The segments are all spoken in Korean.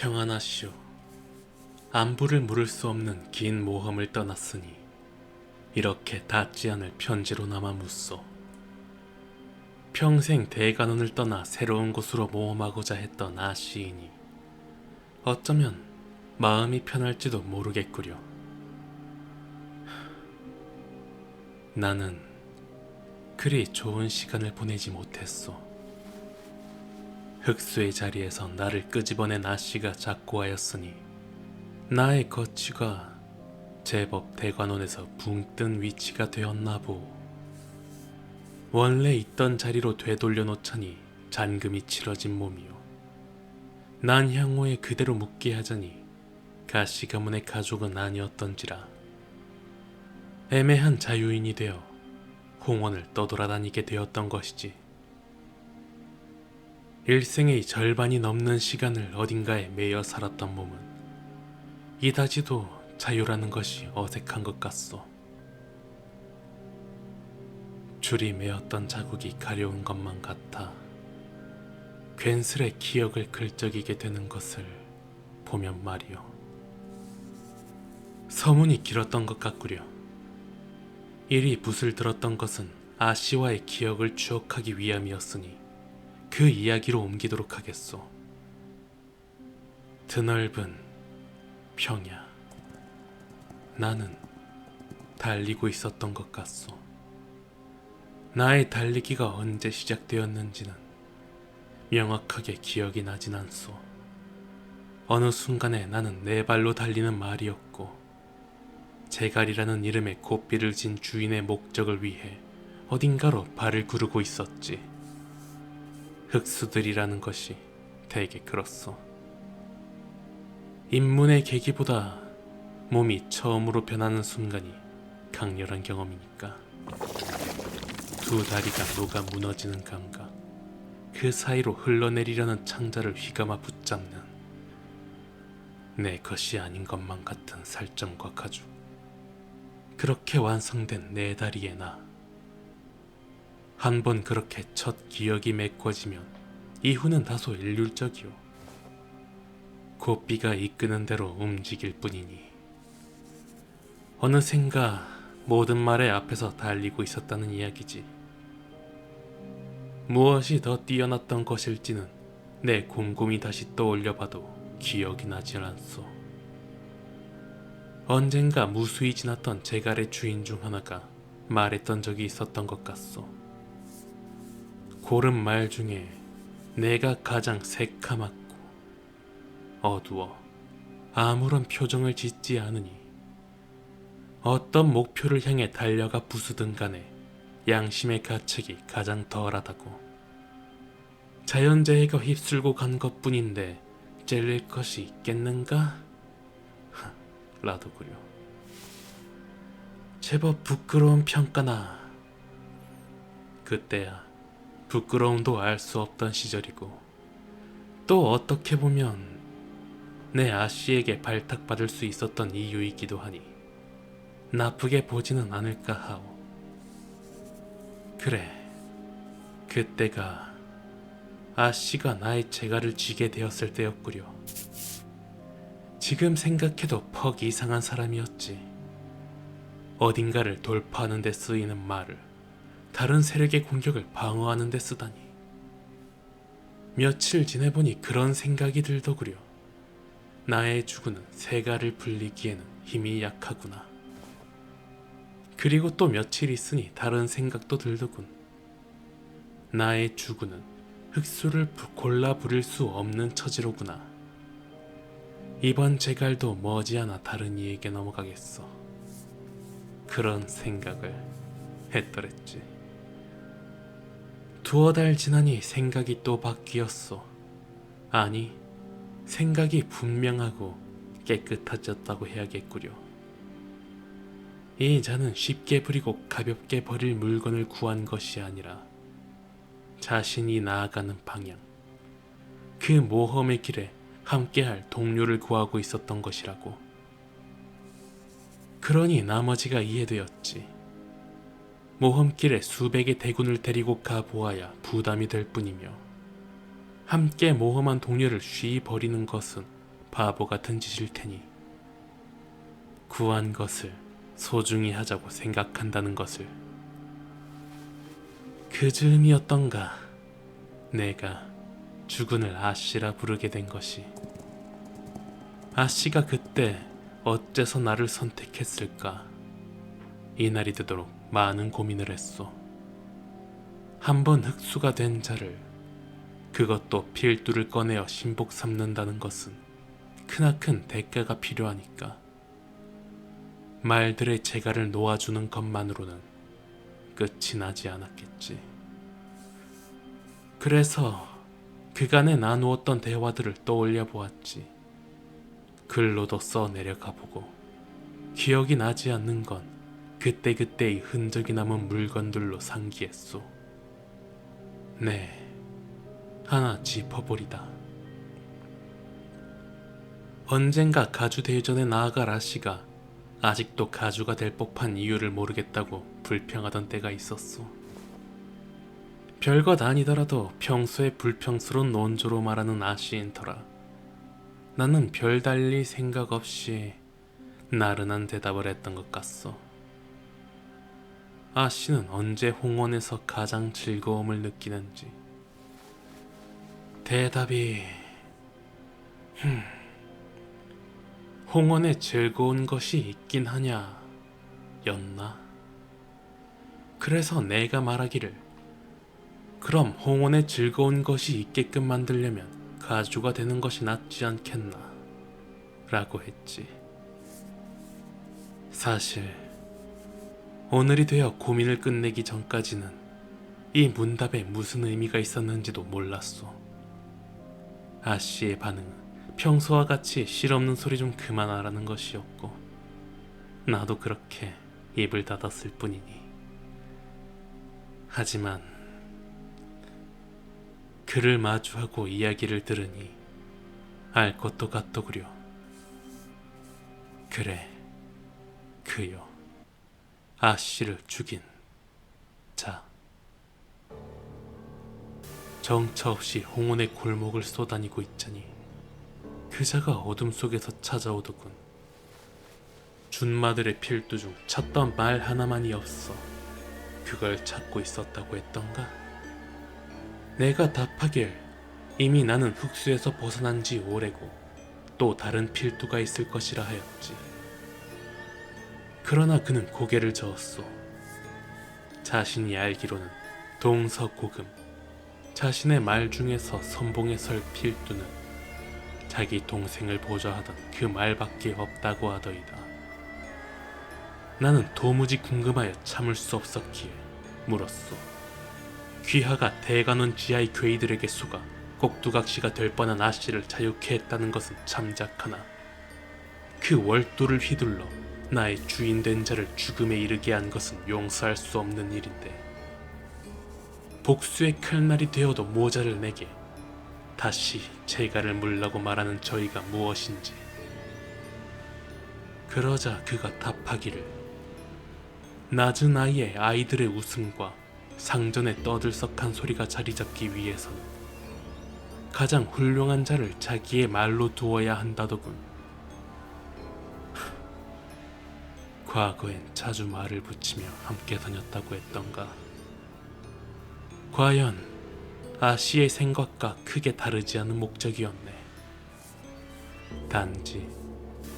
평안하시오. 안부를 물을 수 없는 긴 모험을 떠났으니 이렇게 닿지 않을 편지로 남아 묻소. 평생 대관원을 떠나 새로운 곳으로 모험하고자 했던 시인이 어쩌면 마음이 편할지도 모르겠구려. 나는 그리 좋은 시간을 보내지 못했소. 흑수의 자리에서 나를 끄집어낸 아씨가 작고하였으니 나의 거취가 제법 대관원에서 붕 뜬 위치가 되었나 보. 원래 있던 자리로 되돌려 놓자니 잔금이 치러진 몸이요. 난 향후에 그대로 묵게 하자니 가시 가문의 가족은 아니었던지라. 애매한 자유인이 되어 홍원을 떠돌아다니게 되었던 것이지. 일생의 절반이 넘는 시간을 어딘가에 매여 살았던 몸은 이다지도 자유라는 것이 어색한 것 같소. 줄이 매었던 자국이 가려운 것만 같아 괜스레 기억을 긁적이게 되는 것을 보면 말이오. 서문이 길었던 것 같구려. 이리 붓을 들었던 것은 아씨와의 기억을 추억하기 위함이었으니 그 이야기로 옮기도록 하겠소. 드넓은 평야. 나는 달리고 있었던 것 같소. 나의 달리기가 언제 시작되었는지는 명확하게 기억이 나진 않소. 어느 순간에 나는 네 발로 달리는 말이었고 제갈이라는 이름의 고삐를 진 주인의 목적을 위해 어딘가로 발을 구르고 있었지. 흑수들이라는 것이 되게 그렇소. 입문의 계기보다 몸이 처음으로 변하는 순간이 강렬한 경험이니까. 두 다리가 녹아 무너지는 감각, 그 사이로 흘러내리려는 창자를 휘감아 붙잡는 내 것이 아닌 것만 같은 살점과 가죽. 그렇게 완성된 내 다리의 나. 한 번 그렇게 첫 기억이 메꿔지면 이후는 다소 일률적이요. 고삐가 이끄는 대로 움직일 뿐이니 어느샌가 모든 말의 앞에서 달리고 있었다는 이야기지. 무엇이 더 뛰어났던 것일지는 내 곰곰이 다시 떠올려봐도 기억이 나질 않소. 언젠가 무수히 지났던 제갈의 주인 중 하나가 말했던 적이 있었던 것 같소. 고른 말 중에 내가 가장 새카맣고 어두워 아무런 표정을 짓지 않으니 어떤 목표를 향해 달려가 부수든 간에 양심의 가책이 가장 덜하다고. 자연재해가 휩쓸고 간 것뿐인데 찔릴 것이 있겠는가? 라더구려. 제법 부끄러운 평가나. 그때야 부끄러움도 알 수 없던 시절이고 또 어떻게 보면 내 아씨에게 발탁받을 수 있었던 이유이기도 하니 나쁘게 보지는 않을까 하오. 그래, 그때가 아씨가 나의 재갈을 쥐게 되었을 때였구려. 지금 생각해도 퍽 이상한 사람이었지. 어딘가를 돌파하는 데 쓰이는 말을 다른 세력의 공격을 방어하는 데 쓰다니. 며칠 지내보니 그런 생각이 들더구려. 나의 주군은 세갈을 불리기에는 힘이 약하구나. 그리고 또 며칠 있으니 다른 생각도 들더군. 나의 주군은 흑수를 골라 부릴 수 없는 처지로구나. 이번 제갈도 머지않아 다른 이에게 넘어가겠어. 그런 생각을 했더랬지. 두어 달 지나니 생각이 또 바뀌었소. 아니, 생각이 분명하고 깨끗해졌다고 해야겠구려. 이 자는 쉽게 부리고 가볍게 버릴 물건을 구한 것이 아니라 자신이 나아가는 방향, 그 모험의 길에 함께할 동료를 구하고 있었던 것이라고. 그러니 나머지가 이해되었지. 모험길에 수백의 대군을 데리고 가보아야 부담이 될 뿐이며 함께 모험한 동료를 쉬이 버리는 것은 바보 같은 짓일 테니 구한 것을 소중히 하자고 생각한다는 것을. 그 즈음이었던가 내가 주군을 아씨라 부르게 된 것이. 아씨가 그때 어째서 나를 선택했을까? 이날이 되도록 많은 고민을 했소. 한번 흑수가 된 자를, 그것도 필두를 꺼내어 신복 삼는다는 것은 크나큰 대가가 필요하니까 말들의 재갈을 놓아주는 것만으로는 끝이 나지 않았겠지. 그래서 그간에 나누었던 대화들을 떠올려 보았지. 글로도 써 내려가 보고 기억이 나지 않는 건 그때그때의 흔적이 남은 물건들로 상기했소. 네, 하나 짚어보리다. 언젠가 가주 대전에 나아갈 아씨가 아직도 가주가 될 법한 이유를 모르겠다고 불평하던 때가 있었소. 별것 아니더라도 평소에 불평스러운 논조로 말하는 아씨인 터라 나는 별달리 생각 없이 나른한 대답을 했던 것 같소. 아씨는 언제 홍원에서 가장 즐거움을 느끼는지. 대답이 홍원에 즐거운 것이 있긴 하냐 였나? 그래서 내가 말하기를 그럼 홍원에 즐거운 것이 있게끔 만들려면 가주가 되는 것이 낫지 않겠나 라고 했지. 사실 오늘이 되어 고민을 끝내기 전까지는 이 문답에 무슨 의미가 있었는지도 몰랐소. 아씨의 반응은 평소와 같이 실없는 소리 좀 그만하라는 것이었고 나도 그렇게 입을 닫았을 뿐이니. 하지만 그를 마주하고 이야기를 들으니 알 것도 같더구려. 그래, 그요. 아씨를 죽인 자. 정처 없이 홍원의 골목을 쏘다니고 있자니 그 자가 어둠 속에서 찾아오더군. 준마들의 필두 중 찾던 말 하나만이 없어 그걸 찾고 있었다고 했던가? 내가 답하길 이미 나는 흑수에서 벗어난 지 오래고 또 다른 필두가 있을 것이라 하였지. 그러나 그는 고개를 저었소. 자신이 알기로는 동서고금, 자신의 말 중에서 선봉에 설 필두는 자기 동생을 보좌하던 그 말밖에 없다고 하더이다. 나는 도무지 궁금하여 참을 수 없었기에 물었소. 귀하가 대관원 지하의 괴이들에게 속아 꼭두각시가 될 뻔한 아씨를 자유케 했다는 것은 참작하나 그 월도를 휘둘러 나의 주인 된 자를 죽음에 이르게 한 것은 용서할 수 없는 일인데 복수의 칼날이 되어도 모자를 내게 다시 재갈을 물라고 말하는 저희가 무엇인지. 그러자 그가 답하기를 낮은 나이에 아이들의 웃음과 상전의 떠들썩한 소리가 자리잡기 위해서는 가장 훌륭한 자를 자기의 말로 두어야 한다더군. 과거엔 자주 말을 붙이며 함께 다녔다고 했던가. 과연 아씨의 생각과 크게 다르지 않은 목적이었네. 단지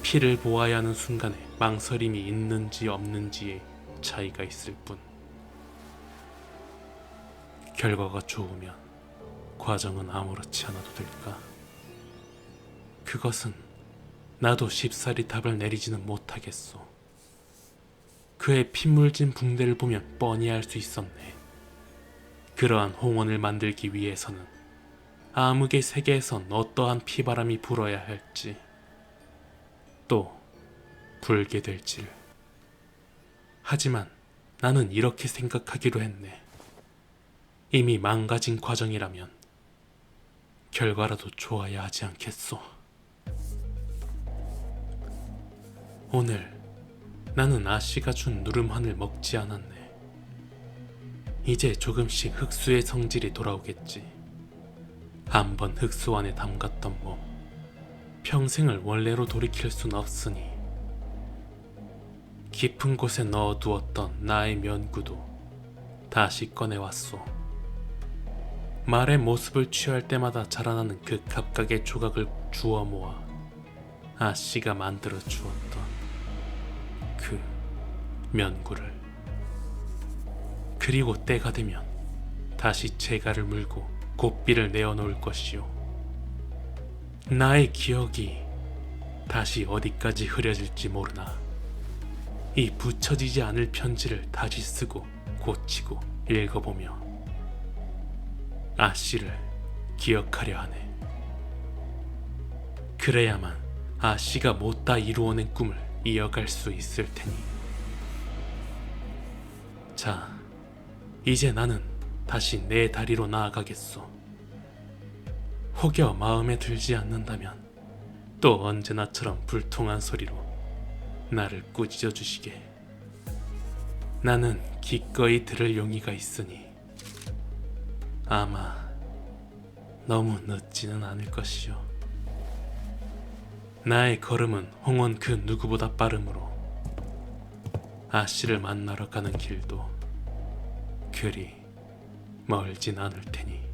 피를 보아야 하는 순간에 망설임이 있는지 없는지의 차이가 있을 뿐. 결과가 좋으면 과정은 아무렇지 않아도 될까? 그것은 나도 쉽사리 답을 내리지는 못하겠소. 그의 핏물진 붕대를 보면 뻔히 알 수 있었네. 그러한 홍원을 만들기 위해서는 암흑의 세계에선 어떠한 피바람이 불어야 할지, 또 불게 될지를. 하지만 나는 이렇게 생각하기로 했네. 이미 망가진 과정이라면 결과라도 좋아야 하지 않겠소. 오늘 나는 아씨가 준 누름한을 먹지 않았네. 이제 조금씩 흑수의 성질이 돌아오겠지. 한번 흑수 안에 담갔던 몸, 평생을 원래로 돌이킬 순 없으니 깊은 곳에 넣어두었던 나의 면구도 다시 꺼내왔소. 말의 모습을 취할 때마다 자라나는 그 각각의 조각을 주워 모아 아씨가 만들어 주었던 그 면구를. 그리고 때가 되면 다시 재갈을 물고 고삐를 내어놓을 것이요. 나의 기억이 다시 어디까지 흐려질지 모르나 이 붙여지지 않을 편지를 다시 쓰고 고치고 읽어보며 아씨를 기억하려 하네. 그래야만 아씨가 못다 이루어낸 꿈을 이어갈 수 있을 테니. 자, 이제 나는 다시 내 다리로 나아가겠소. 혹여 마음에 들지 않는다면 또 언제나처럼 불통한 소리로 나를 꾸짖어 주시게. 나는 기꺼이 들을 용의가 있으니 아마 너무 늦지는 않을 것이요. 나의 걸음은 홍원 그 누구보다 빠르므로 아씨를 만나러 가는 길도 그리 멀진 않을 테니.